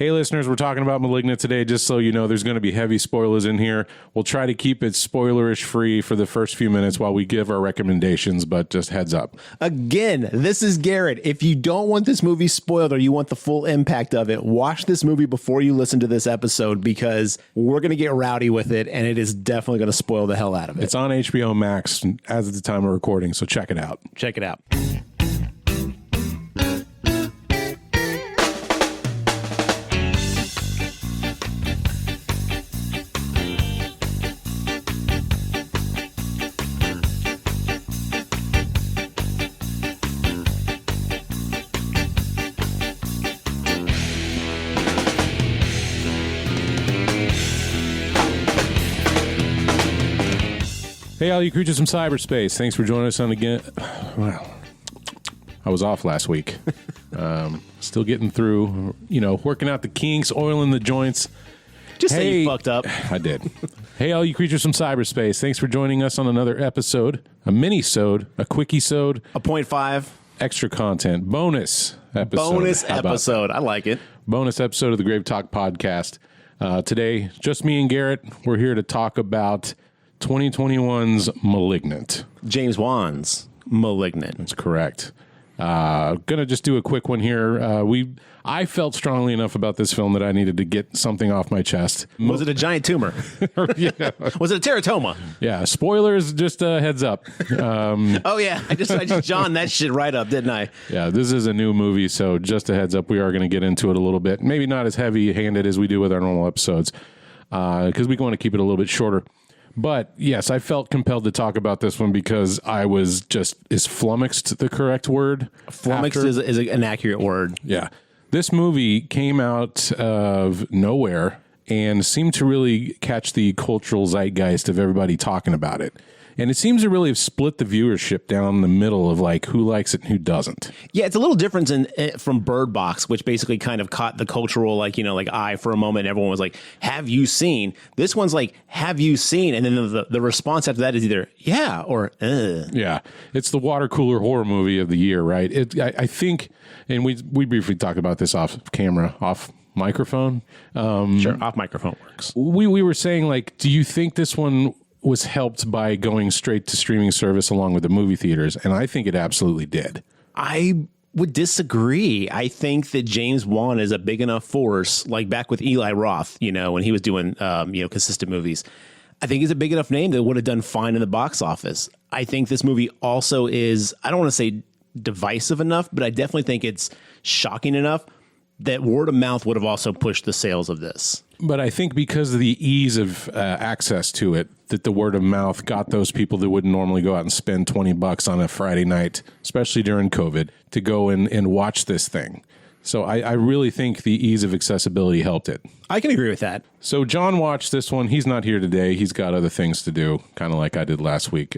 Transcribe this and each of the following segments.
Hey, listeners, we're talking about Malignant today. Just so you know, there's going to be heavy spoilers in here. We'll try to keep it spoilerish free for the first few minutes while we give our recommendations, but just heads up. Again, this is Garrett. If you don't want this movie spoiled or you want the full impact of it, watch this movie before you listen to this episode because we're going to get rowdy with it, and it is definitely going to spoil the hell out of it. It's on HBO Max as of the time of recording, so check it out. Check it out. Hey, all you creatures from cyberspace. Thanks for joining us on again. Well, I was off last week. Still getting through, working out the kinks, oiling the joints. Just say you fucked up. I did. Hey, all you creatures from cyberspace. Thanks for joining us on another episode, a mini-sode, a quickie-sode. A 0.5. Extra content. Bonus episode. Bonus episode. I like it. Bonus episode of the GraveTalk Podcast. Today, just me and Garrett. We're here to talk about 2021's Malignant. James Wan's Malignant. That's correct. Gonna just do a quick one here. I felt strongly enough about this film that I needed to get something off my chest. Was it a giant tumor? Yeah. Was it a teratoma? Yeah. Spoilers. Just a heads up. Oh yeah, I just John that shit right up, didn't I? Yeah. This is a new movie, so just a heads up. We are going to get into it a little bit. Maybe not as heavy-handed as we do with our normal episodes, because we want to keep it a little bit shorter. But yes, I felt compelled to talk about this one because I was is flummoxed the correct word? Flummoxed is an accurate word. Yeah. This movie came out of nowhere and seemed to really catch the cultural zeitgeist of everybody talking about it. And it seems to really have split the viewership down the middle of like who likes it and who doesn't. Yeah, it's a little different from Bird Box, which basically kind of caught the cultural eye for a moment. Everyone was like, "Have you seen?" This one's like, "Have you seen?" And then the response after that is either "yeah" or "uh." Yeah, it's the water cooler horror movie of the year, right? I think, and we briefly talked about this off camera, off microphone. Sure, off microphone works. We were saying like, do you think this one was helped by going straight to streaming service along with the movie theaters? And I think it absolutely did. I would disagree. I think that James Wan is a big enough force, like back with Eli Roth, when he was doing, consistent movies. I think he's a big enough name that would have done fine in the box office. I think this movie also is, I don't want to say divisive enough, but I definitely think it's shocking enough that word of mouth would have also pushed the sales of this. But I think because of the ease of access to it, that the word of mouth got those people that wouldn't normally go out and spend $20 on a Friday night, especially during COVID, to go and watch this thing. So I really think the ease of accessibility helped it. I can agree with that. So John watched this one. He's not here today. He's got other things to do, kind of like I did last week.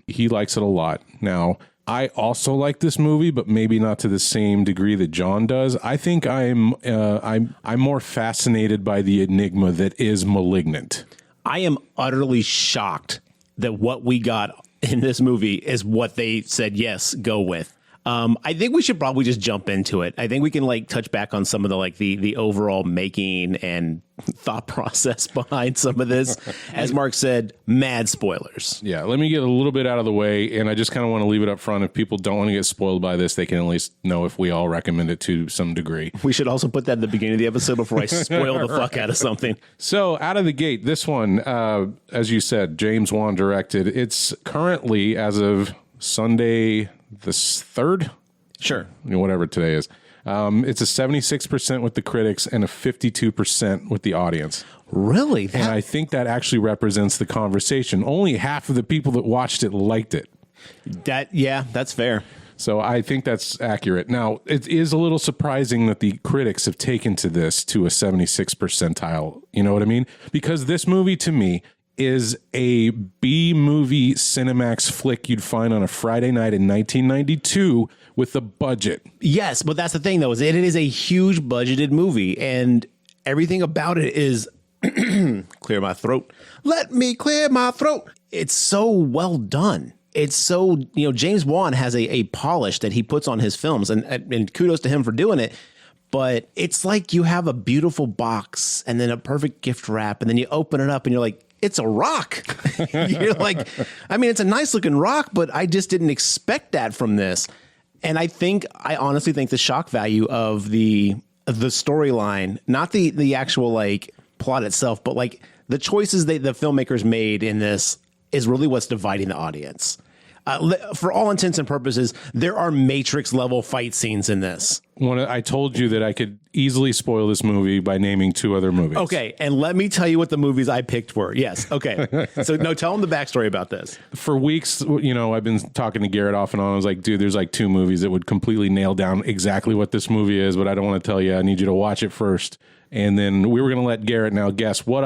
He likes it a lot. Now, I also like this movie, but maybe not to the same degree that John does. I think I'm more fascinated by the enigma that is Malignant. I am utterly shocked that what we got in this movie is what they said, yes, go with. I think we should probably just jump into it. I think we can touch back on some of the overall making and thought process behind some of this. As Mark said, mad spoilers. Yeah, let me get a little bit out of the way, and I just kind of want to leave it up front. If people don't want to get spoiled by this, they can at least know if we all recommend it to some degree. We should also put that at the beginning of the episode before I spoil the fuck out of something. So, out of the gate, this one, as you said, James Wan directed. It's currently, as of Sunday the 3rd? Sure. Whatever today is. It's a 76% with the critics and a 52% with the audience. Really? And I think that actually represents the conversation. Only half of the people that watched it liked it. That's fair. So I think that's accurate. Now, it is a little surprising that the critics have taken to this to a 76 percentile. You know what I mean? Because this movie, to me, is a B-movie Cinemax flick you'd find on a Friday night in 1992 with a budget. Yes, but that's the thing, though, is it is a huge budgeted movie, and everything about it is clear my throat. Let me clear my throat. It's so well done. It's so, James Wan has a polish that he puts on his films, and kudos to him for doing it. but it's like you have a beautiful box and then a perfect gift wrap, and then you open it up and you're like, it's a rock. You're like, I mean, it's a nice looking rock, but I just didn't expect that from this. And I honestly think the shock value of the storyline, not the actual like plot itself, but like the choices the filmmakers made in this is really what's dividing the audience. For all intents and purposes, there are Matrix level fight scenes in this. I told you that I could easily spoil this movie by naming 2 other movies. Okay, and let me tell you what the movies I picked were. Yes, okay. So no, tell them the backstory about this. For weeks, I've been talking to Garrett off and on. I was like, dude, there's like 2 movies that would completely nail down exactly what this movie is, but I don't want to tell you. I need you to watch it first. And then we were going to let Garrett now guess what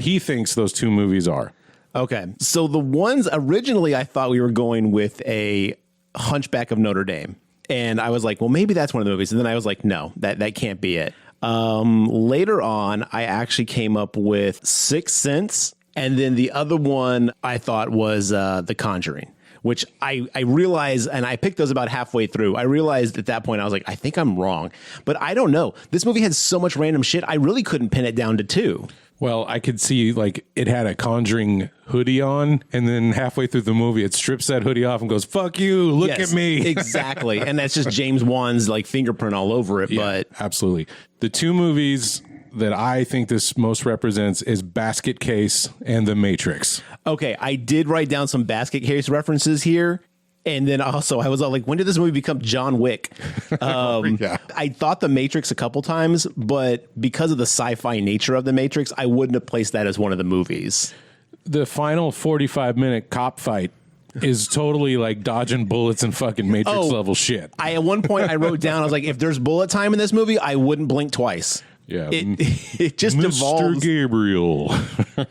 he thinks those 2 movies are. Okay, so the ones originally I thought we were going with a Hunchback of Notre Dame. And I was like, well, maybe that's one of the movies. And then I was like, no, that can't be it. Later on, I actually came up with Sixth Sense. And then the other one I thought was The Conjuring, which I realized, and I picked those about halfway through. I realized at that point, I was like, I think I'm wrong. But I don't know. This movie had so much random shit, I really couldn't pin it down to 2. Well, I could see like it had a Conjuring hoodie on, and then halfway through the movie, it strips that hoodie off and goes, "Fuck you, look at me." Exactly. And that's just James Wan's like fingerprint all over it. Yeah, but absolutely. The 2 movies that I think this most represents is Basket Case and The Matrix. Okay, I did write down some Basket Case references here. And then also I was all like, when did this movie become John Wick? Yeah. I thought The Matrix a couple times, but because of the sci-fi nature of The Matrix, I wouldn't have placed that as one of the movies. The final 45-minute cop fight is totally like dodging bullets and fucking Matrix level shit. At one point I wrote down, I was like, if there's bullet time in this movie, I wouldn't blink twice. Yeah, it just Mr. devolves. Gabriel.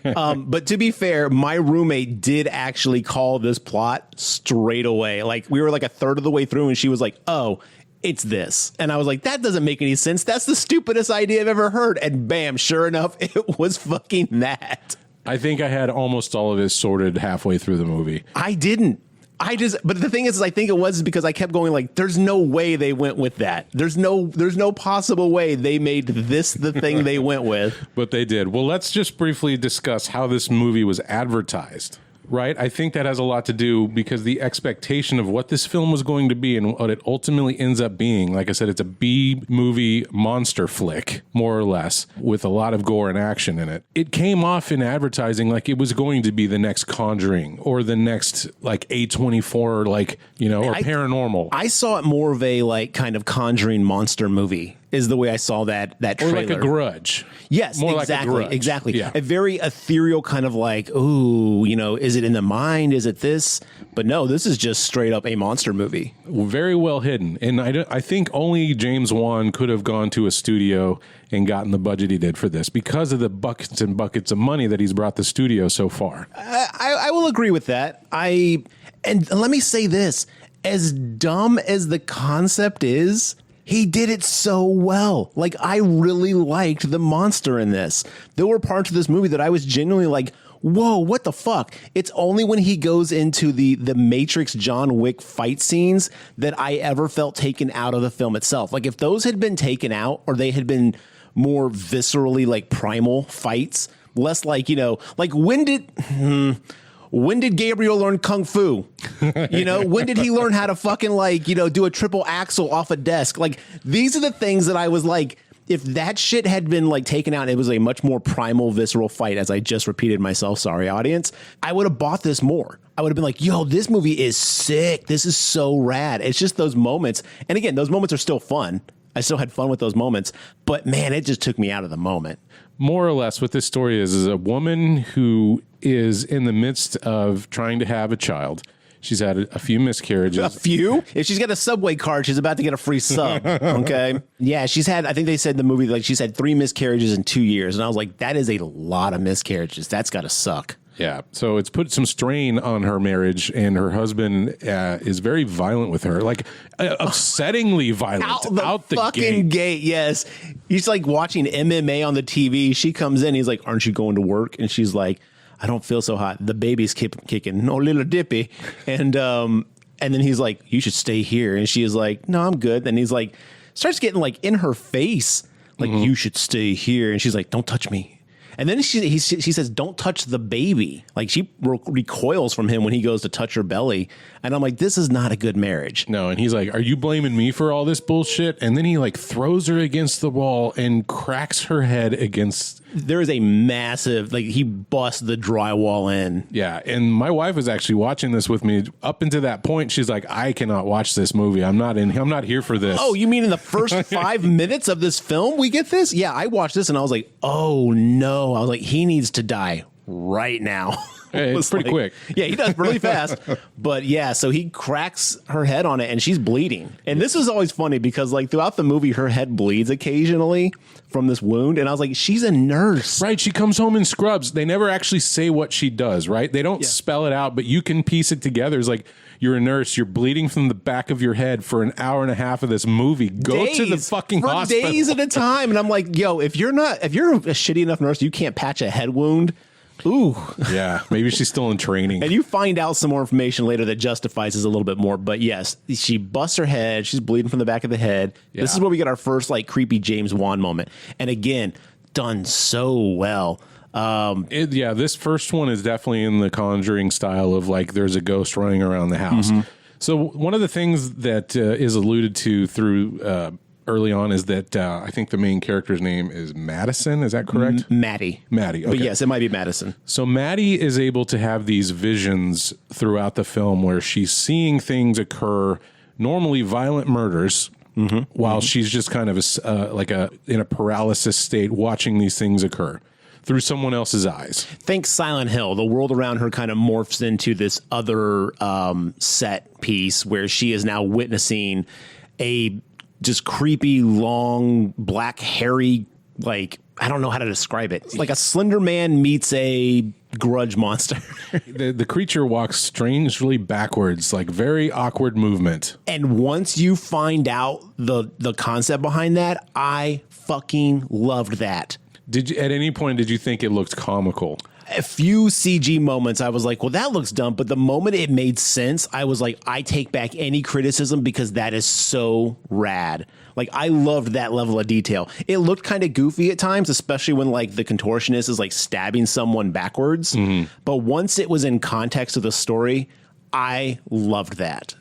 But to be fair, my roommate did actually call this plot straight away. Like we were like a third of the way through, and she was like, "Oh, it's this," and I was like, "That doesn't make any sense. That's the stupidest idea I've ever heard." And bam, sure enough, it was fucking that. I think I had almost all of this sorted halfway through the movie. I didn't. But the thing is I think it was because I kept going like, there's no way they went with that. There's no possible way they made this the thing they went with. But they did. Well, let's just briefly discuss how this movie was advertised. Right? I think that has a lot to do because the expectation of what this film was going to be and what it ultimately ends up being, like I said, it's a B movie monster flick, more or less, with a lot of gore and action in it. It came off in advertising like it was going to be the next Conjuring or the next like A24, like, or Paranormal. I saw it more of a like kind of Conjuring monster movie. Is the way I saw that trailer. Or like a Grudge. Yes, more exactly, like a Grudge. Exactly. Yeah. A very ethereal kind of like, ooh, is it in the mind? Is it this? But no, this is just straight up a monster movie. Very well hidden. And I think only James Wan could have gone to a studio and gotten the budget he did for this because of the buckets and buckets of money that he's brought the studio so far. I will agree with that. And let me say this, as dumb as the concept is, he did it so well. Like, I really liked the monster in this. There were parts of this movie that I was genuinely like, whoa, what the fuck? It's only when he goes into the Matrix John Wick fight scenes that I ever felt taken out of the film itself. Like, if those had been taken out or they had been more viscerally like primal fights, less like, like when did Gabriel learn Kung Fu? When did he learn how to fucking do a triple axel off a desk? Like, these are the things that I was like, if that shit had been like taken out and it was a much more primal, visceral fight, as I just repeated myself, sorry audience, I would have bought this more. I would have been like, yo, this movie is sick. This is so rad. It's just those moments. And again, those moments are still fun. I still had fun with those moments, but man, it just took me out of the moment. More or less what this story is a woman who is in the midst of trying to have a child. She's had a few miscarriages. A few? If she's got a Subway card, she's about to get a free sub. Okay. Yeah, she's had, I think they said in the movie, like she's had 3 miscarriages in 2 years. And I was like, that is a lot of miscarriages. That's got to suck. Yeah. So it's put some strain on her marriage, and her husband is very violent with her, like upsettingly violent out the fucking gate. Yes. He's like watching MMA on the TV. She comes in. He's like, aren't you going to work? And she's like, I don't feel so hot. The baby's kicking. No, little dippy. And then he's like, you should stay here. And she is like, no, I'm good. Then he's like, starts getting like in her face, like you should stay here. And she's like, don't touch me. And then she says, don't touch the baby. Like she recoils from him when he goes to touch her belly. And I'm like, this is not a good marriage. No. And he's like, are you blaming me for all this bullshit? And then he like throws her against the wall and cracks her head against. There is a massive, like he busts the drywall in. Yeah. And my wife was actually watching this with me up until that point. She's like, I cannot watch this movie. I'm not here for this. Oh, you mean in the first 5 minutes of this film we get this? Yeah, I watched this and I was like, oh no. I was like, he needs to die right now. Hey, it's pretty quick. Yeah, he does really fast. But yeah, so he cracks her head on it and she's bleeding. And this was always funny because like throughout the movie, her head bleeds occasionally from this wound. And I was like, she's a nurse. Right. She comes home in scrubs. They never actually say what she does, right? They don't spell it out, but you can piece it together. It's like, you're a nurse. You're bleeding from the back of your head for an hour and a half of this movie. Go to the fucking hospital. Days at a time. And I'm like, yo, if you're a shitty enough nurse, you can't patch a head wound. Ooh. Yeah, maybe she's still in training. And you find out some more information later that justifies this a little bit more. But yes, she busts her head. She's bleeding from the back of the head. Yeah. This is where we get our first like creepy James Wan moment. And again, done so well. This first one is definitely in the Conjuring style of like there's a ghost running around the house. So one of the things that is alluded to through early on is that I think the main character's name is Madison. Is that correct? Maddie. Okay. But yes, it might be Madison. So Maddie is able to have these visions throughout the film where she's seeing things occur, normally violent murders, while she's just kind of in a paralysis state watching these things occur through someone else's eyes. Think Silent Hill. The world around her kind of morphs into this other set piece where she is now witnessing a just creepy, long, black, hairy, like, I don't know how to describe it. It's like a Slender Man meets a grudge monster. The creature walks strangely backwards, like very awkward movement. And once you find out the concept behind that, I fucking loved that. At any point, did you think it looked comical? A few CG moments, I was like, well, that looks dumb. But the moment it made sense, I was like, I take back any criticism because that is so rad. Like, I loved that level of detail. It looked kind of goofy at times, especially when like the contortionist is like stabbing someone backwards. But once it was in context of the story, I loved that.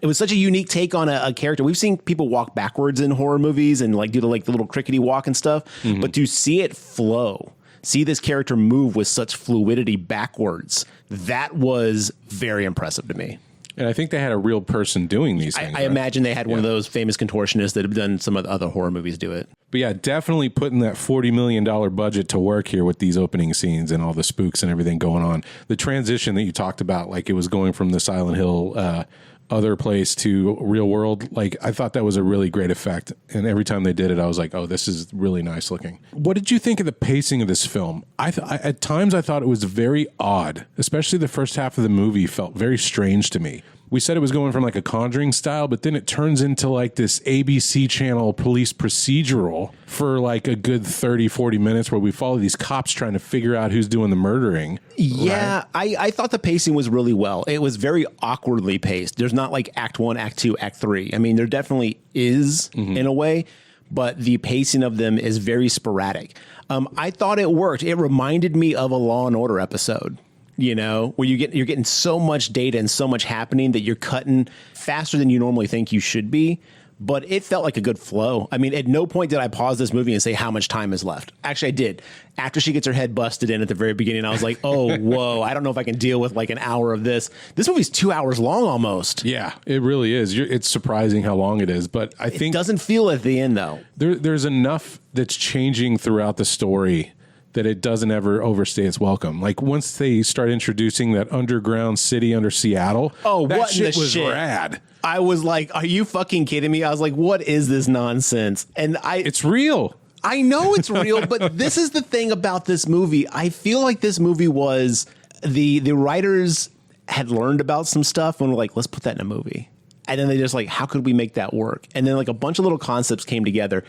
It was such a unique take on a character. We've seen people walk backwards in horror movies and like do the little crickety walk and stuff. But to see it flow, see this character move with such fluidity backwards, that was very impressive to me. And I think they had a real person doing these things. I imagine they had one of those famous contortionists that have done some of the other horror movies do it. But yeah, definitely putting that $40 million budget to work here with these opening scenes and all the spooks and everything going on. The transition that you talked about, like it was going from the Silent Hill other place to real world, like I thought that was a really great effect, and every time they did it I was like, oh, this is really nice looking. What did you think of the pacing of this film? At times I thought it was very odd, especially the first half of the movie felt very strange to me. We said it was going from like a Conjuring style, but then it turns into like this ABC channel police procedural for like a good 30-40 minutes where we follow these cops trying to figure out who's doing the murdering. Yeah, right? I thought the pacing was really well. It was very awkwardly paced. There's not like Act 1, Act 2, Act 3. I mean, there definitely is in a way, but the pacing of them is very sporadic. I thought it worked. It reminded me of a Law and Order episode. You know, where you're getting so much data and so much happening that you're cutting faster than you normally think you should be. But it felt like a good flow. I mean, at no point did I pause this movie and say how much time is left. Actually, I did. After she gets her head busted in at the very beginning, I was like, oh, whoa, I don't know if I can deal with like an hour of this. This movie's 2 hours long almost. Yeah, it really is. It's surprising how long it is. But I think it doesn't feel at the end, though. There's enough that's changing throughout the story that it doesn't ever overstay its welcome. Like once they start introducing that underground city under Seattle, that shit was rad. I was like, are you fucking kidding me? I was like, what is this nonsense? And it's real. I know it's real, but this is the thing about this movie. I feel like this movie was the writers had learned about some stuff and were like, let's put that in a movie. And then they just like, how could we make that work? And then like a bunch of little concepts came together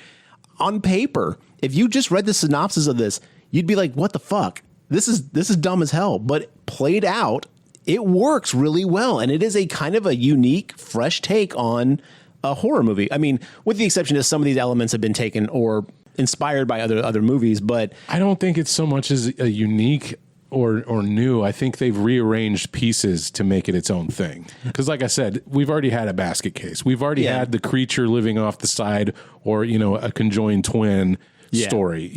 on paper. If you just read the synopsis of this, you'd be like, what the fuck? This is dumb as hell. But played out, it works really well. And it is a kind of a unique, fresh take on a horror movie. I mean, with the exception of some of these elements have been taken or inspired by other movies, but I don't think it's so much as a unique or new. I think they've rearranged pieces to make it its own thing. Because like I said, we've already had a basket case. We've already had the creature living off the side or, a conjoined twin story,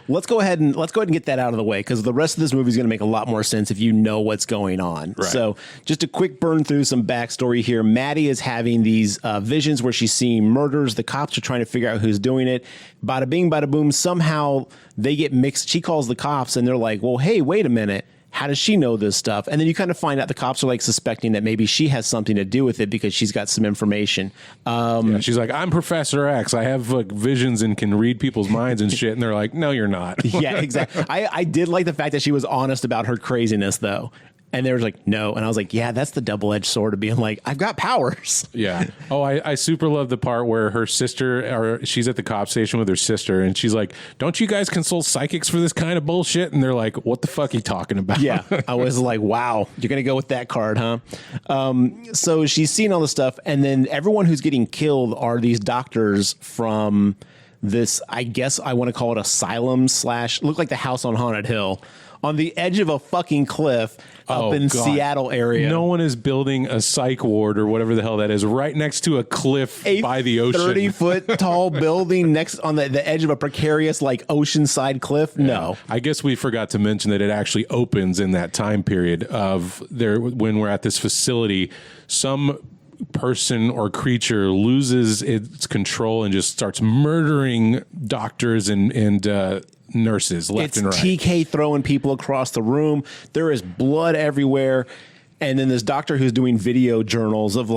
Let's go ahead and get that out of the way, because the rest of this movie is going to make a lot more sense if you know what's going on. Right. So just a quick burn through some backstory here. Maddie is having these visions where she's seeing murders. The cops are trying to figure out who's doing it. Bada bing, bada boom. Somehow they get mixed. She calls the cops and they're like, well, hey, wait a minute. How does she know this stuff? And then you kind of find out the cops are like suspecting that maybe she has something to do with it because she's got some information. She's like, I'm Professor X. I have visions and can read people's minds and shit. And they're like, no, you're not. Yeah, exactly. I did like the fact that she was honest about her craziness, though. And they were like, no. And I was like, yeah, that's the double-edged sword of being like, I've got powers. Yeah. Oh, I super love the part where her sister, or she's at the cop station with her sister, and she's like, don't you guys consult psychics for this kind of bullshit? And they're like, what the fuck are you talking about? Yeah. I was like, wow, you're going to go with that card, huh? So she's seeing all this stuff. And then everyone who's getting killed are these doctors from this, I guess I want to call it asylum / look like the house on Haunted Hill, on the edge of a fucking cliff up in Seattle area. No one is building a psych ward or whatever the hell that is right next to a cliff by the ocean. 30-foot tall building next on the edge of a precarious oceanside cliff. No. I guess we forgot to mention that it actually opens in that time period of there when we're at this facility. Some person or creature loses its control and just starts murdering doctors and nurses left and right. TK throwing people across the room. There is blood everywhere. And then this doctor who's doing video journals of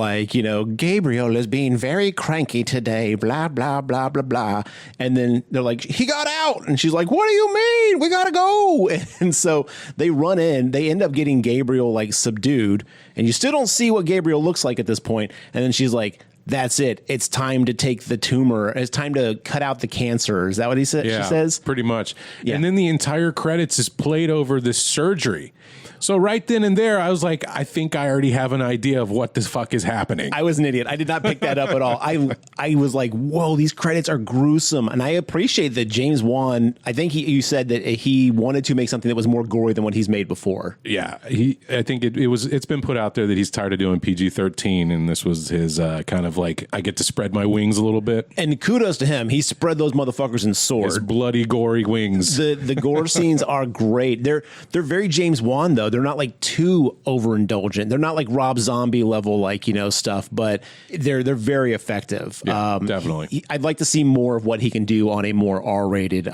Gabriel is being very cranky today, blah, blah, blah, blah, blah. And then they're like, he got out. And she's like, what do you mean? We got to go. And so they run in. They end up getting Gabriel subdued. And you still don't see what Gabriel looks like at this point. And then she's like, that's it. It's time to take the tumor. It's time to cut out the cancer. Is that what he said? Yeah, she says? Pretty much. Yeah. And then the entire credits is played over this surgery. So right then and there, I was like, I think I already have an idea of what the fuck is happening. I was an idiot. I did not pick that up at all. I was like, whoa, these credits are gruesome. And I appreciate that James Wan, I think you said that he wanted to make something that was more gory than what he's made before. Yeah. I think it's been put out there that he's tired of doing PG-13, and this was his kind of I get to spread my wings a little bit. And kudos to him. He spread those motherfuckers in sword. His bloody, gory wings. The gore scenes are great. They're very James Wan, though. They're not too overindulgent. They're not Rob Zombie level stuff, but they're very effective. Yeah, definitely. I'd like to see more of what he can do on a more R-rated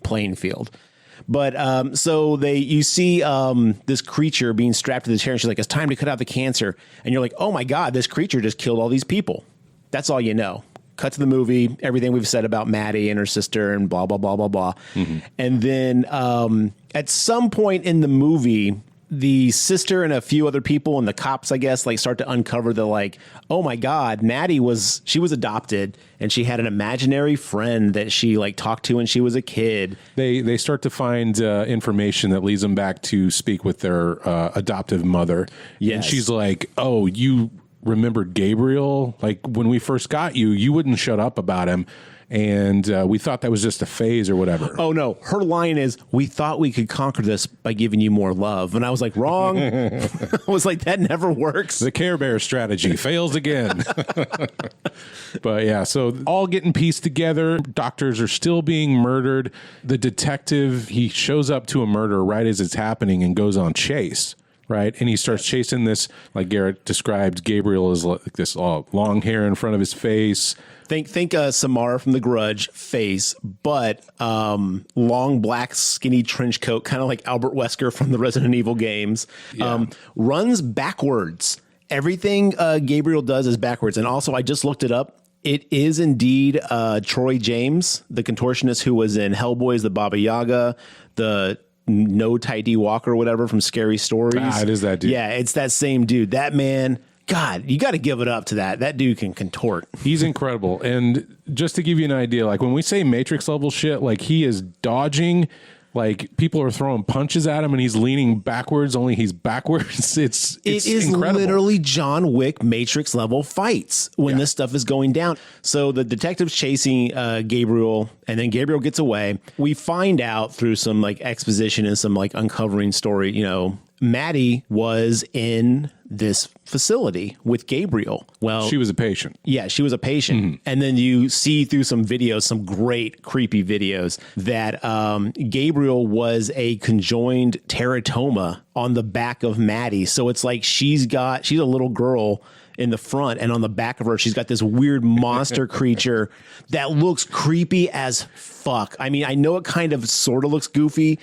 playing field. But so you see this creature being strapped to the chair, and she's like, it's time to cut out the cancer. And you're like, oh my God, this creature just killed all these people. That's all you know. Cut to the movie, everything we've said about Maddie and her sister and blah, blah, blah, blah, blah. Mm-hmm. And then at some point in the movie, the sister and a few other people and the cops, I guess, start to uncover oh my God, Maddie was adopted and she had an imaginary friend that she talked to when she was a kid. They start to find information that leads them back to speak with their adoptive mother. Yes. And she's like, oh, you remembered Gabriel? When we first got you, you wouldn't shut up about him. And we thought that was just a phase or whatever. Oh, no. Her line is, we thought we could conquer this by giving you more love. And I was like, wrong. I was like, that never works. The Care Bear strategy fails again. But yeah, so all getting pieced together. Doctors are still being murdered. The detective, he shows up to a murder right as it's happening and goes on chase. Right. And he starts chasing this, like Garrett described, Gabriel is this long hair in front of his face. Think Samara from The Grudge face, but long black skinny trench coat, kind of like Albert Wesker from the Resident Evil games. Yeah. Runs backwards. Everything Gabriel does is backwards. And also, I just looked it up. It is indeed Troy James, the contortionist who was in Hellboy as the Baba Yaga, the No Tidy Walker or whatever from Scary Stories. Ah, it is that dude. Yeah, it's that same dude. That man, God, you got to give it up to that. That dude can contort. He's incredible. And just to give you an idea, when we say Matrix level shit, he is dodging Like people are throwing punches at him and he's leaning backwards, only he's backwards. It is incredible. Literally John Wick Matrix level fights when this stuff is going down. So the detective's chasing Gabriel, and then Gabriel gets away. We find out through some like exposition and some like uncovering story, you know, Maddie was in this facility with Gabriel. Well, she was a patient. Yeah, she was a patient. Mm-hmm. And then you see through some videos, some great creepy videos, that Gabriel was a conjoined teratoma on the back of Maddie. So it's like she's a little girl in the front, and on the back of her, she's got this weird monster creature that looks creepy as fuck. I mean, I know it kind of sort of looks goofy,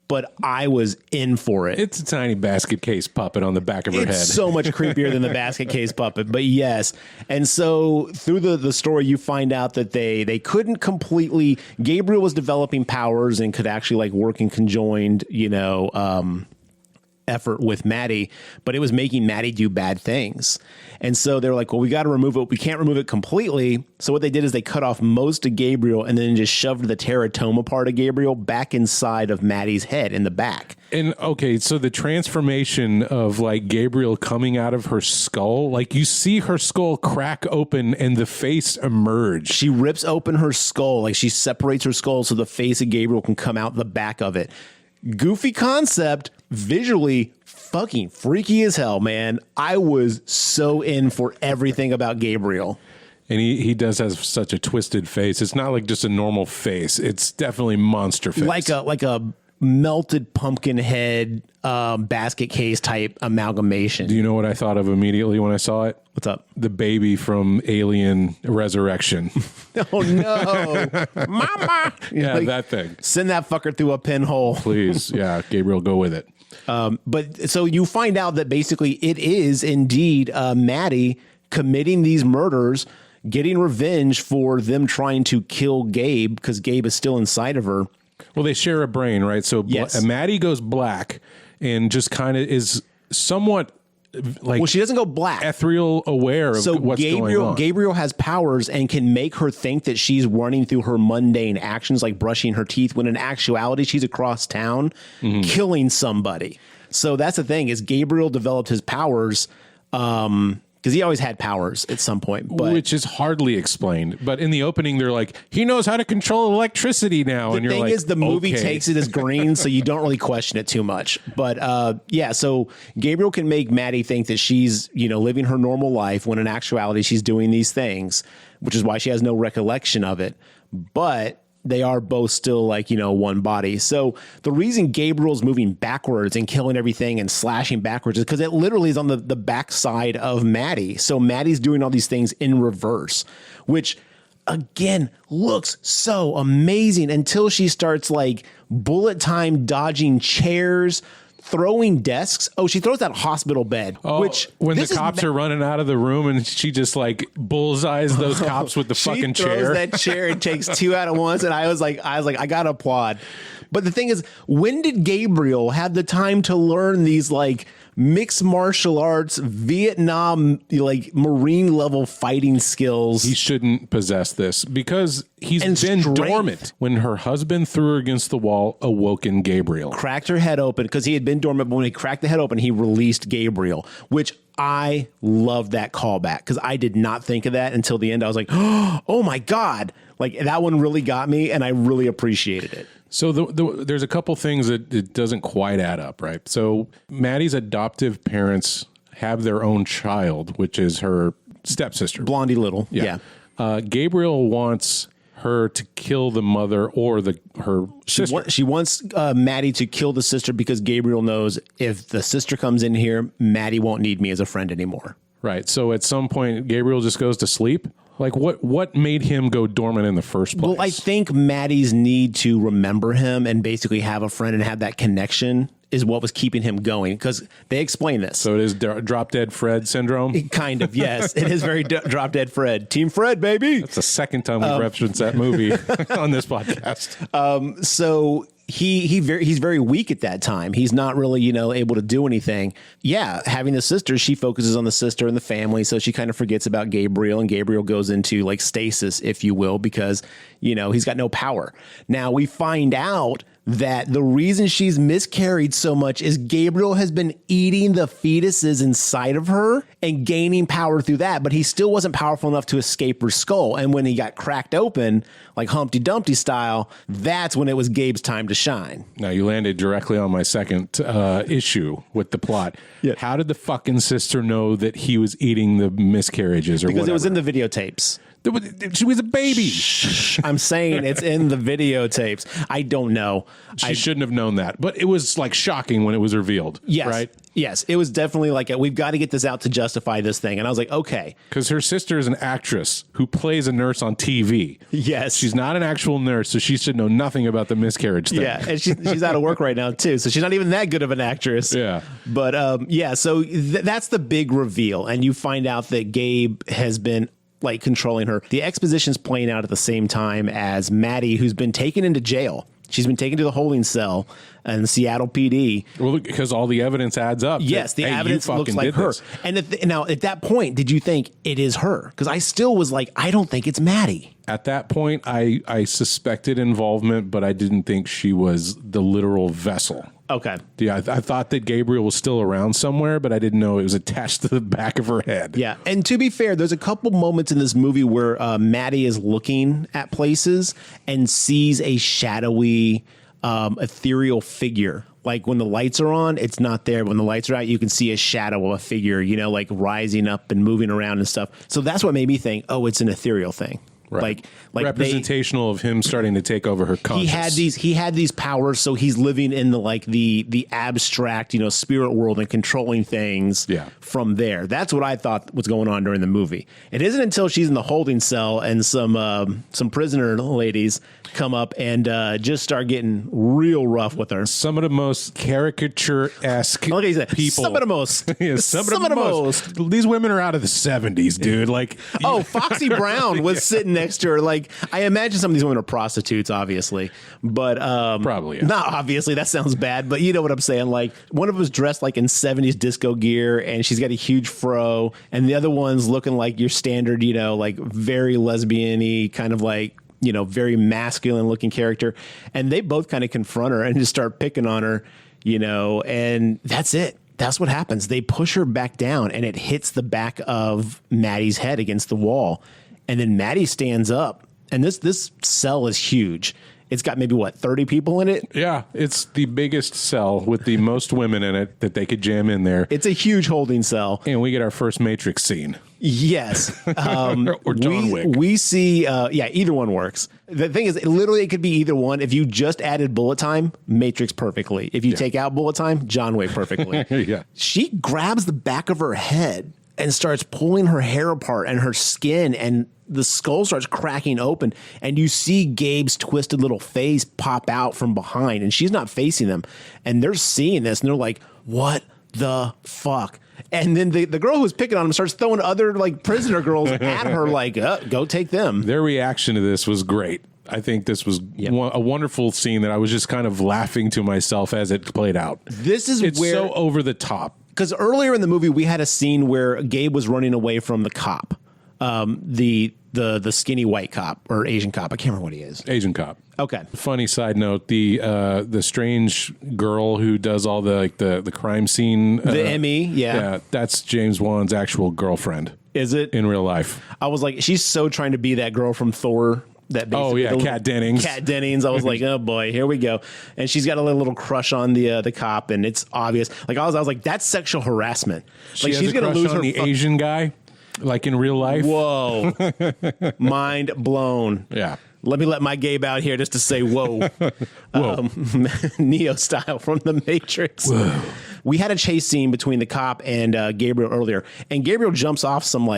but I was in for it. It's a tiny basket case puppet on the back of her head. It's so much creepier than the basket case puppet, but yes. And so through the story, you find out that they couldn't completely... Gabriel was developing powers and could actually like work in conjoined, effort with Maddie, but it was making Maddie do bad things. And so they're like, well, we got to remove it. We can't remove it completely. So what they did is they cut off most of Gabriel and then just shoved the teratoma part of Gabriel back inside of Maddie's head in the back. And okay, so the transformation of like Gabriel coming out of her skull, like you see her skull crack open and the face emerge. She rips open her skull, like she separates her skull so the face of Gabriel can come out the back of it. Goofy concept, visually fucking freaky as hell, man. I was so in for everything about Gabriel. And he does have such a twisted face. It's not like just a normal face. It's definitely monster face. Like a melted pumpkin head basket case type amalgamation. Do you know what I thought of immediately when I saw it? What's up? The baby from Alien Resurrection. Oh no. Mama. Yeah, like, that thing. Send that fucker through a pinhole. Please. Yeah, Gabriel, go with it. But so you find out that basically it is indeed Maddie committing these murders, getting revenge for them trying to kill Gabe because Gabe is still inside of her. Well, they share a brain, right? So yes. Maddie goes black and just kind of is somewhat like... Well, she doesn't go black. Ethereal aware of what's going on. Gabriel has powers and can make her think that she's running through her mundane actions like brushing her teeth, when in actuality she's across town killing somebody. So that's the thing, is Gabriel developed his powers... because he always had powers at some point. But which is hardly explained. But in the opening, they're like, he knows how to control electricity now. And you're like, the thing is, the movie takes it as green, so you don't really question it too much. But yeah, so Gabriel can make Maddie think that she's, living her normal life, when in actuality she's doing these things, which is why she has no recollection of it. But they are both still like, one body. So the reason Gabriel's moving backwards and killing everything and slashing backwards is because it literally is on the backside of Maddie. So Maddie's doing all these things in reverse, which again looks so amazing until she starts like bullet time dodging chairs, throwing desks. Oh, she throws that hospital bed. Oh, which when the cops are running out of the room and she just like bullseyes those cops with the fucking chair. She throws that chair and takes two out at once. And I was like, I gotta applaud. But the thing is, when did Gabriel have the time to learn these like mixed martial arts, Vietnam, like Marine level fighting skills? He shouldn't possess this because he's been dormant. When her husband threw her against the wall, awoken Gabriel. Cracked her head open because he had been dormant. But when he cracked the head open, he released Gabriel, which I love that callback because I did not think of that until the end. I was like, oh my God. Like that one really got me and I really appreciated it. So there's a couple things that it doesn't quite add up, right? So Maddie's adoptive parents have their own child, which is her stepsister. Blondie Little. Yeah. Gabriel wants her to kill the mother or her sister. She wants Maddie to kill the sister because Gabriel knows if the sister comes in here, Maddie won't need me as a friend anymore. Right. So at some point, Gabriel just goes to sleep. Like what made him go dormant in the first place? Well, I think Maddie's need to remember him and basically have a friend and have that connection is what was keeping him going, because they explain this. So it is Drop Dead Fred syndrome? Kind of, yes. It is very Drop Dead Fred. Team Fred, baby. That's the second time we've referenced that movie on this podcast. So he's very weak at that time. He's not really, able to do anything. Yeah, having the sister, she focuses on the sister and the family, so she kind of forgets about Gabriel, and Gabriel goes into like stasis, if you will, because, he's got no power. Now we find out that the reason she's miscarried so much is Gabriel has been eating the fetuses inside of her and gaining power through that, but he still wasn't powerful enough to escape her skull. And when he got cracked open, like Humpty Dumpty style, that's when it was Gabe's time to shine. Now, you landed directly on my second issue with the plot. Yeah. How did the fucking sister know that he was eating the miscarriages or Because whatever? it was in the videotapes. She was a baby. I'm saying it's in the videotapes. I don't know. She shouldn't have known that. But it was like shocking when it was revealed. Yes. Right? Yes. It was definitely like, we've got to get this out to justify this thing. And I was like, okay. Because her sister is an actress who plays a nurse on TV. Yes. She's not an actual nurse, so she should know nothing about the miscarriage thing. Yeah. And she's out of work right now, too. So she's not even that good of an actress. Yeah. But yeah, so that's the big reveal. And you find out that Gabe has been like controlling her. The exposition's playing out at the same time as Maddie, who's been taken into jail. She's been taken to the holding cell in Seattle PD. Well, because all the evidence adds up. Yes, the evidence looks like her. This. And now, at that point, did you think it is her? Because I still was like, I don't think it's Maddie. At that point, I suspected involvement, but I didn't think she was the literal vessel. Okay. Yeah, I thought that Gabriel was still around somewhere, but I didn't know it was attached to the back of her head. Yeah. And to be fair, there's a couple moments in this movie where Maddie is looking at places and sees a shadowy, ethereal figure. Like when the lights are on, it's not there. When the lights are out, you can see a shadow of a figure, like rising up and moving around and stuff. So that's what made me think, oh, it's an ethereal thing. Right. Like representational of him starting to take over her conscience. He had these powers, so he's living in the abstract, spirit world and controlling things from there. That's what I thought was going on during the movie. It isn't until she's in the holding cell and some prisoner ladies come up and just start getting real rough with her. Some of the most caricature-esque people. Some of the most. Yeah, some of the most. These women are out of the 70s, dude. Like, Foxy Brown was sitting next to her. Like, I imagine some of these women are prostitutes, obviously, but probably not obviously. That sounds bad, but you know what I'm saying. Like, one of them was dressed like in 70s disco gear, and she's got a huge fro, and the other one's looking like your standard, like very lesbian-y, kind of like, very masculine looking character, and they both kind of confront her and just start picking on her, and that's it. That's what happens. They push her back down, and it hits the back of Maddie's head against the wall. And then Maddie stands up, and this cell is huge. It's got maybe 30 people in it? Yeah, it's the biggest cell with the most women in it that they could jam in there. It's a huge holding cell. And we get our first Matrix scene. Yes. Or John Wick. We see, either one works. The thing is, it could be either one. If you just added bullet time, Matrix perfectly. If you take out bullet time, John Wick perfectly. Yeah. She grabs the back of her head and starts pulling her hair apart and her skin, and the skull starts cracking open, and you see Gabe's twisted little face pop out from behind, and she's not facing them, and they're seeing this, and they're like, what the fuck? And then the girl who's picking on him starts throwing other prisoner girls at her like, go take them. Their reaction to this was great. I think this was a wonderful scene that I was just kind of laughing to myself as it played out. It's where so over the top. Because earlier in the movie, we had a scene where Gabe was running away from the cop, the skinny white cop or Asian cop. I can't remember what he is. Asian cop. Okay. Funny side note: the strange girl who does all the crime scene. The Emmy, yeah, that's James Wan's actual girlfriend. Is it in real life? I was like, she's so trying to be that girl from Thor. Kat Dennings. Kat Dennings. I was like, oh boy, here we go. And she's got a little crush on the cop, and it's obvious. Like I was like, that's sexual harassment. Like she's gonna lose on the Asian guy, like in real life. Whoa, mind blown. Yeah. Let me let my Gabe out here just to say whoa. Whoa. Neo style from The Matrix. Whoa. We had a chase scene between the cop and Gabriel earlier, and Gabriel jumps off some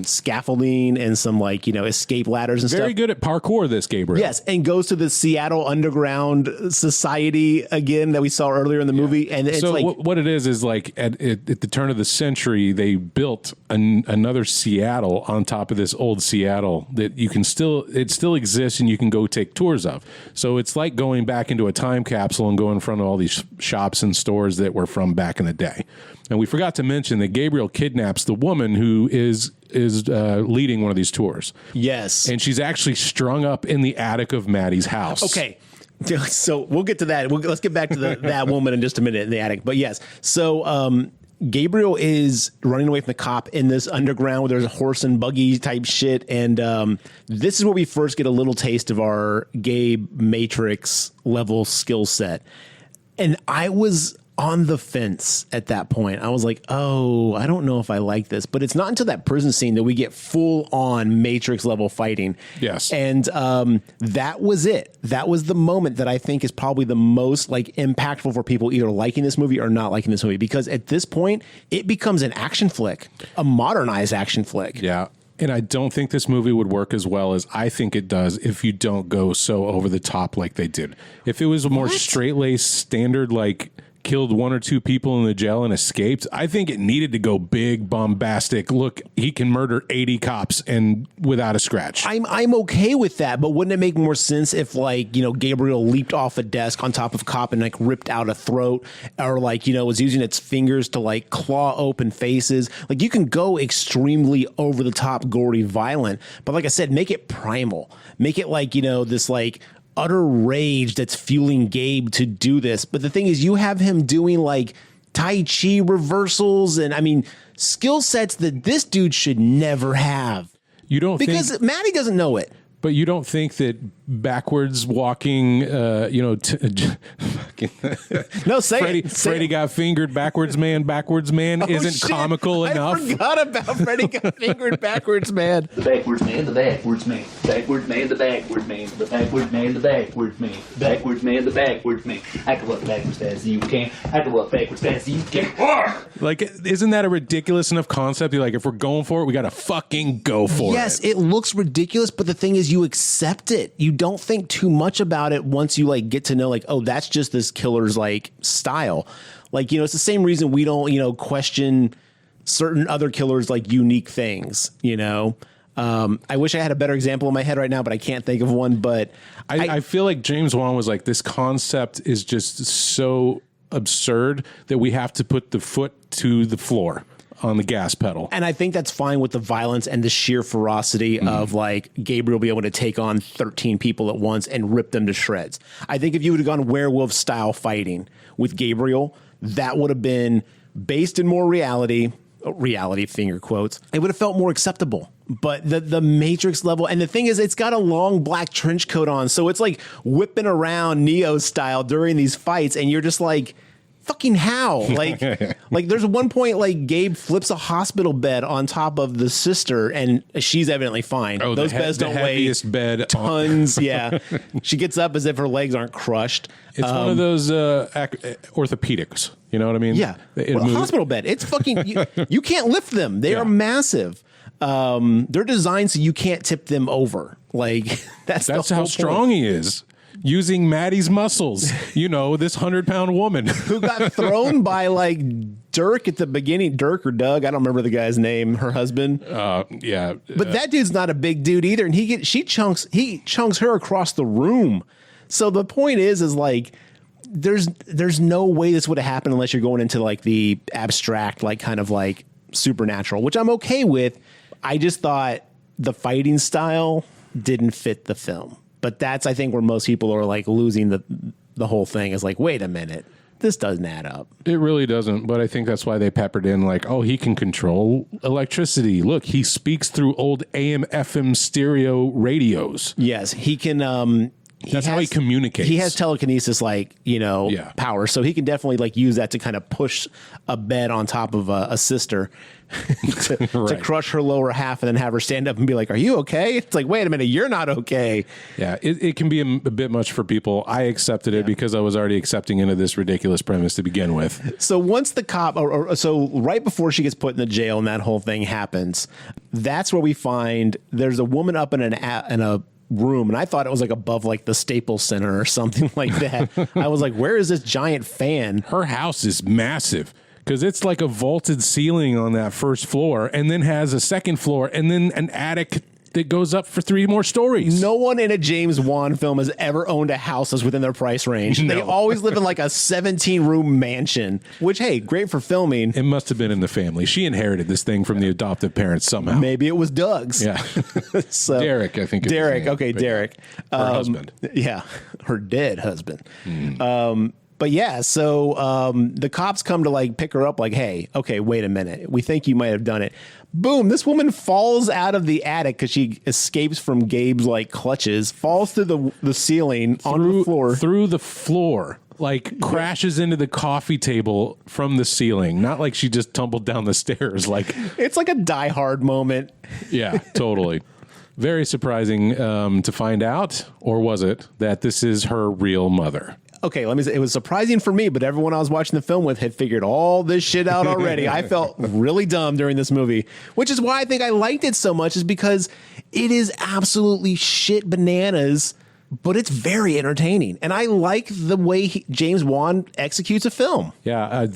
scaffolding and some escape ladders and stuff. Very good at parkour, this Gabriel. Yes, and goes to the Seattle Underground Society again that we saw earlier in the movie. And it's what it is like at the turn of the century, they built another Seattle on top of this old Seattle that it still exists and you can go take tours of. So it's like going back into a time capsule and going in front of all these shops and stores that were from back in the day. And we forgot to mention that Gabriel kidnaps the woman who is leading one of these tours. Yes. And she's actually strung up in the attic of Maddie's house. Okay. So we'll get to that. Let's get back to that woman in just a minute in the attic. But yes, so Gabriel is running away from the cop in this underground where there's a horse and buggy type shit. And this is where we first get a little taste of our Gabe Matrix level skill set. And I was on the fence at that point. I was like, oh, I don't know if I like this. But it's not until that prison scene that we get full on Matrix level fighting. Yes. And that was it. That was the moment that I think is probably the most like impactful for people either liking this movie or not liking this movie. Because at this point, it becomes an action flick, a modernized action flick. Yeah. And I don't think this movie would work as well as I think it does if you don't go so over the top like they did. If it was a more straight-laced standard, like killed one or two people in the jail and escaped, I think it needed to go big, bombastic. Look, he can murder 80 cops and without a scratch. I'm okay with that, but wouldn't it make more sense if, like, you know, Gabriel leaped off a desk on top of a cop and like ripped out a throat, or like, you know, was using its fingers to like claw open faces? Like, you can go extremely over the top, gory, violent, but like I said, make it primal. Make it like, you know, this like utter rage that's fueling Gabe to do this. But the thing is, you have him doing like Tai Chi reversals and, I mean, skill sets that this dude should never have. You don't because think, Maddie doesn't know it. but you don't think that backwards walking, you know, No, say it. Freddy got fingered backwards man isn't shit. comical enough? I forgot about Freddy got fingered backwards man. The backwards man, the backwards man. Backwards man, the backwards man. The backwards man, the backwards man. Backwards man, the backwards man. I can walk backwards fast as you can. I can walk backwards fast as you can. Like, isn't that a ridiculous enough concept? You're like, if we're going for it, we got to fucking go for it. Yes, it looks ridiculous, but the thing is, you accept it. You don't think too much about it once you like get to know, like, oh, that's just this killer's like style. Like, you know, it's the same reason we don't, you know, question certain other killers like unique things, you know. I wish I had a better example in my head right now, but I can't think of one. But I feel like James Wan was like, this concept is just so absurd that we have to put the foot to the floor on the gas pedal. And I think that's fine with the violence and the sheer ferocity of like Gabriel be able to take on 13 people at once and rip them to shreds. I think if you would have gone werewolf style fighting with Gabriel, that would have been based in more reality, finger quotes. It would have felt more acceptable. But the Matrix level, and the thing is, it's got a long black trench coat on, so it's like whipping around Neo style during these fights, and you're just like, fucking how? Like there's one point like Gabe flips a hospital bed on top of the sister, and she's evidently fine. Oh, those beds don't weigh bed tons. Yeah, she gets up as if her legs aren't crushed. It's one of those orthopedics. You know what I mean? Yeah, a hospital bed. It's fucking. You can't lift them. They are massive. They're designed so you can't tip them over. Like that's how strong he is. Using Maddie's muscles, you know, this 100-pound woman who got thrown by like Dirk at the beginning. Dirk or Doug, I don't remember the guy's name. Her husband. Yeah, but that dude's not a big dude either, and he chunks her across the room. So the point is like, there's no way this would have happened unless you're going into like the abstract, like kind of like supernatural, which I'm okay with. I just thought the fighting style didn't fit the film. But that's, I think, where most people are like losing the whole thing is like, wait a minute, this doesn't add up. It really doesn't. But I think that's why they peppered in like, oh, he can control electricity. Look, he speaks through old AM, FM stereo radios. Yes, he can. That's how he communicates. He has telekinesis, like, you know, power. So he can definitely like use that to kind of push a bed on top of a sister to crush her lower half and then have her stand up and be like, are you okay? It's like, wait a minute, you're not okay. Yeah, it can be a bit much for people. I accepted it because I was already accepting into this ridiculous premise to begin with. So once the cop, so right before she gets put in the jail and that whole thing happens, that's where we find there's a woman up in a room, and I thought it was like above like the Staples Center or something like that. I was like, where is this giant fan? Her house is massive because it's like a vaulted ceiling on that first floor and then has a second floor and then an attic that goes up for 3 more stories. No one in a James Wan film has ever owned a house that's within their price range. No. They always live in like a 17-room mansion, which, hey, great for filming. It must have been in the family. She inherited this thing from the adoptive parents somehow. Maybe it was Doug's. Yeah. So Derek, I think. Derek. Okay, Derek. Her husband. Yeah. her dead husband. But yeah, so the cops come to like pick her up like, hey, okay, wait a minute. We think you might have done it. Boom, this woman falls out of the attic because she escapes from Gabe's like clutches, falls through the ceiling on the floor. Through the floor. Like crashes into the coffee table from the ceiling. Not like she just tumbled down the stairs. Like it's like a Die Hard moment. Yeah, totally. Very surprising to find out, or was it, that this is her real mother? Okay, let me say, it was surprising for me, but everyone I was watching the film with had figured all this shit out already. I felt really dumb during this movie, which is why I think I liked it so much, is because it is absolutely shit bananas, but it's very entertaining. And I like the way James Wan executes a film. Yeah,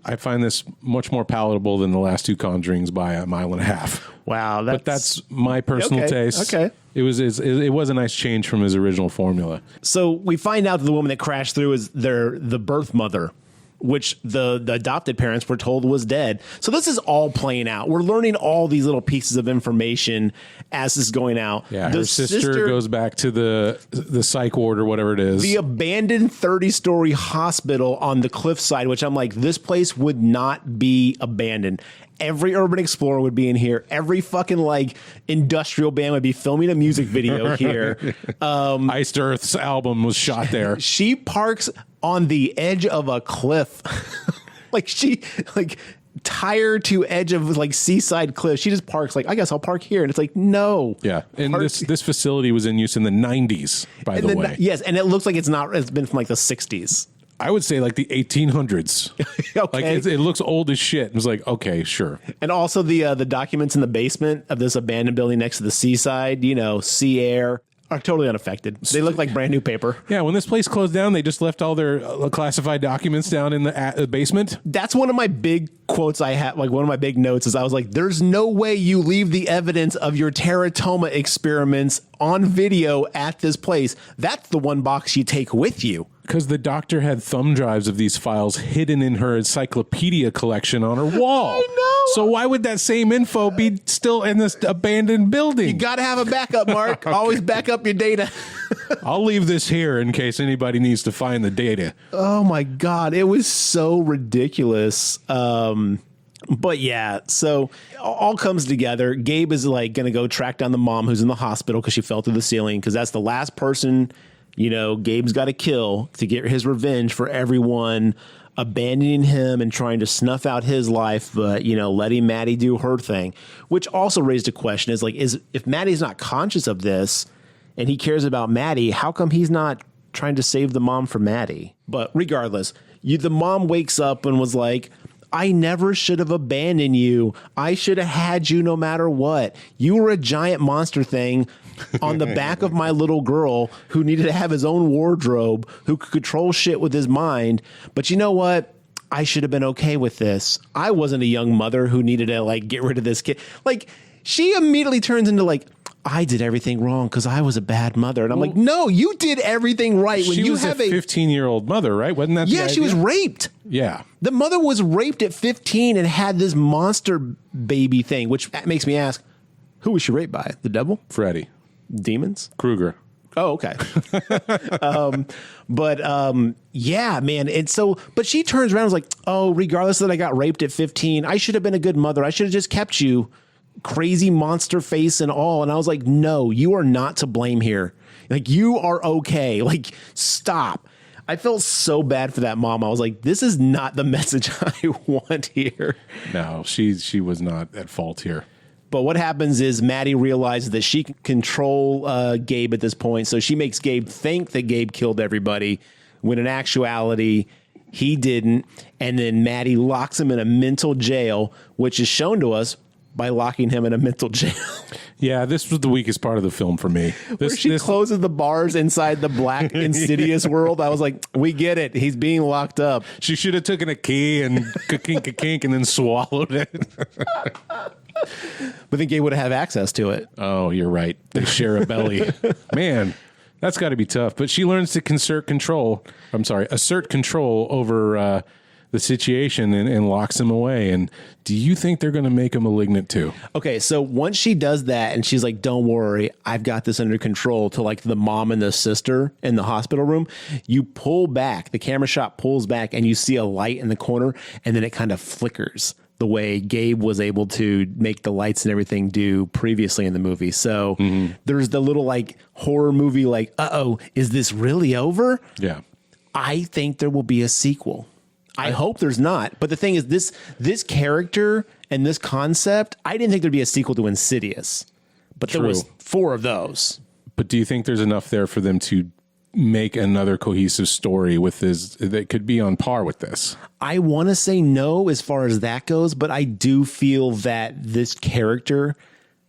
I find this much more palatable than the last two Conjurings by a mile and a half. Wow. But that's my personal taste. Okay. It was a nice change from his original formula. So we find out that the woman that crashed through is the birth mother, which the adopted parents were told was dead. So this is all playing out. We're learning all these little pieces of information as this is going out. Yeah, her sister goes back to the psych ward or whatever it is. The abandoned 30-story hospital on the cliffside, which I'm like, this place would not be abandoned. Every urban explorer would be in here. Every fucking like industrial band would be filming a music video here. Iced Earth's album was shot there. She parks on the edge of a cliff. Tire to edge of like seaside cliff. She just parks like, I guess I'll park here. And it's like, no. Yeah. And this facility was in use in the 90s, by the way. Yes. And it looks like it's been from like the 60s. I would say like the 1800s. Okay. Like it looks old as shit. It was like, okay, sure. And also the documents in the basement of this abandoned building next to the seaside, sea air, are totally unaffected. They look like brand new paper. Yeah, when this place closed down, they just left all their classified documents down in the basement. That's one of my big quotes I have. Like one of my big notes is I was like, there's no way you leave the evidence of your teratoma experiments on video at this place. That's the one box you take with you. Because the doctor had thumb drives of these files hidden in her encyclopedia collection on her wall. I know. So why would that same info be still in this abandoned building? You got to have a backup, Mark. Okay. Always back up your data. I'll leave this here in case anybody needs to find the data. Oh, my God. It was so ridiculous. But yeah, so all comes together. Gabe is like going to go track down the mom who's in the hospital because she fell through the ceiling, because that's the last person Gabe's got to kill to get his revenge for everyone abandoning him and trying to snuff out his life, but, letting Maddie do her thing, which also raised a question is if Maddie's not conscious of this and he cares about Maddie, how come he's not trying to save the mom for Maddie? But regardless, the mom wakes up and was like, I never should have abandoned you. I should have had you no matter what. You were a giant monster thing on the back of my little girl who needed to have his own wardrobe, who could control shit with his mind. But you know what? I should have been okay with this. I wasn't a young mother who needed to get rid of this kid. She immediately turns into I did everything wrong because I was a bad mother. And I'm like, no, you did everything right. When she was a 15-year-old mother, right? Wasn't that the idea? She was raped. Yeah. The mother was raped at 15 and had this monster baby thing, which makes me ask, who was she raped by? The devil? Freddy. Demons? Krueger. Oh, okay. Yeah, man. And so, but she turns around and is like, oh, regardless that I got raped at 15, I should have been a good mother. I should have just kept you, crazy monster face and all. And I was like, no, you are not to blame here. You are okay. Stop. I felt so bad for that mom. I was like, this is not the message I want here. No, she was not at fault here. But what happens is Maddie realizes that she can control Gabe at this point. So she makes Gabe think that Gabe killed everybody, when in actuality, he didn't. And then Maddie locks him in a mental jail, which is shown to us by locking him in a mental jail. Yeah, this was the weakest part of the film for me. Where she closes the bars inside the black insidious world. I was like, we get it. He's being locked up. She should have taken a key and kink and then swallowed it. But then Gabe would have access to it. Oh, you're right. They share a belly. Man, that's got to be tough. But she learns to assert control over the situation and locks him away. And do you think they're going to make a Malignant too? Okay, so once she does that and she's like, don't worry, I've got this under control, to like the mom and the sister in the hospital room, you pull back, the camera shot pulls back and you see a light in the corner and then it kind of flickers the way Gabe was able to make the lights and everything do previously in the movie. So there's the little like horror movie like, uh-oh, is this really over? Yeah. I think there will be a sequel. I hope there's not. But the thing is, this character and this concept, I didn't think there'd be a sequel to Insidious. But there was 4 of those. But do you think there's enough there for them to make another cohesive story with this that could be on par with this? I want to say no as far as that goes, but I do feel that this character,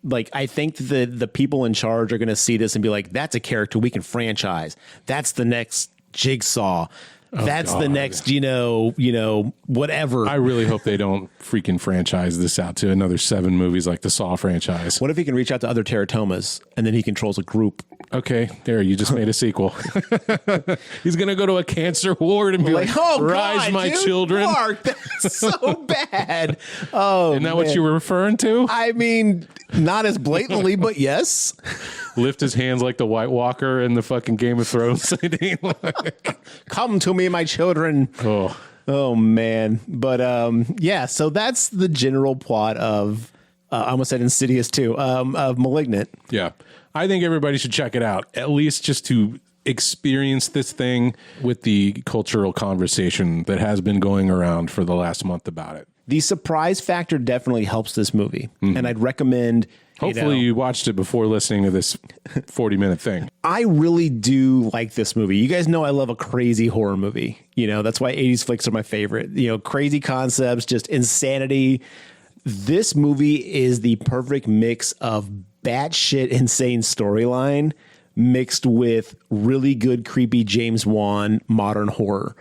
like, I think that the people in charge are going to see this and be like, that's a character we can franchise. That's the next Jigsaw. That's the next, whatever. I really hope they don't freaking franchise this out to another 7 movies like the Saw franchise. What if he can reach out to other teratomas and then he controls a group? Okay, there, you just made a sequel. He's going to go to a cancer ward and be like, oh, rise, God, my children. Mark, that's so bad. Oh, isn't that what you were referring to? I mean, not as blatantly, but yes. Lift his hands like the White Walker in the fucking Game of Thrones. Come to me, my children. Oh man. But yeah, so that's the general plot of I almost said Insidious 2, of Malignant. Yeah. I think everybody should check it out, at least just to experience this thing with the cultural conversation that has been going around for the last month about it. The surprise factor definitely helps this movie. And I'd recommend... Hopefully you watched it before listening to this 40-minute thing. I really do like this movie. You guys know I love a crazy horror movie. That's why 80s flicks are my favorite. Crazy concepts, just insanity. This movie is the perfect mix of batshit insane storyline mixed with really good, creepy James Wan modern horror.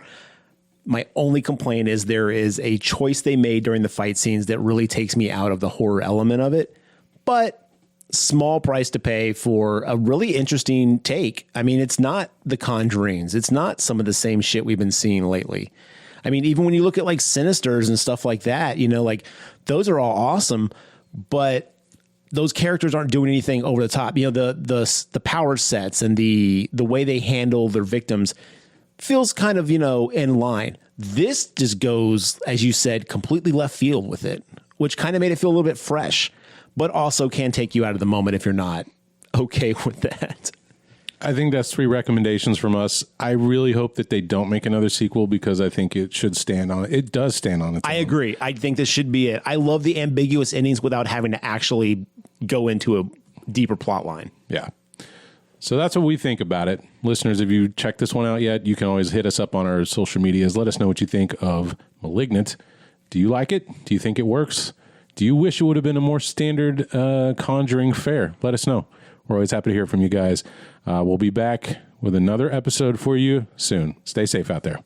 My only complaint is there is a choice they made during the fight scenes that really takes me out of the horror element of it. But small price to pay for a really interesting take. I mean, it's not The Conjurings. It's not some of the same shit we've been seeing lately. I mean, even when you look at like Sinisters and stuff like that, like those are all awesome, but those characters aren't doing anything over the top. The power sets and the way they handle their victims feels kind of, in line. This just goes, as you said, completely left field with it, which kind of made it feel a little bit fresh, but also can take you out of the moment if you're not okay with that. I think that's 3 recommendations from us. I really hope that they don't make another sequel because I think it should stand on it. It does stand on its own. I agree. I think this should be it. I love the ambiguous endings without having to actually go into a deeper plot line. Yeah. So that's what we think about it. Listeners, if you checked this one out yet, you can always hit us up on our social medias. Let us know what you think of Malignant. Do you like it? Do you think it works? Do you wish it would have been a more standard Conjuring fare? Let us know. We're always happy to hear from you guys. We'll be back with another episode for you soon. Stay safe out there.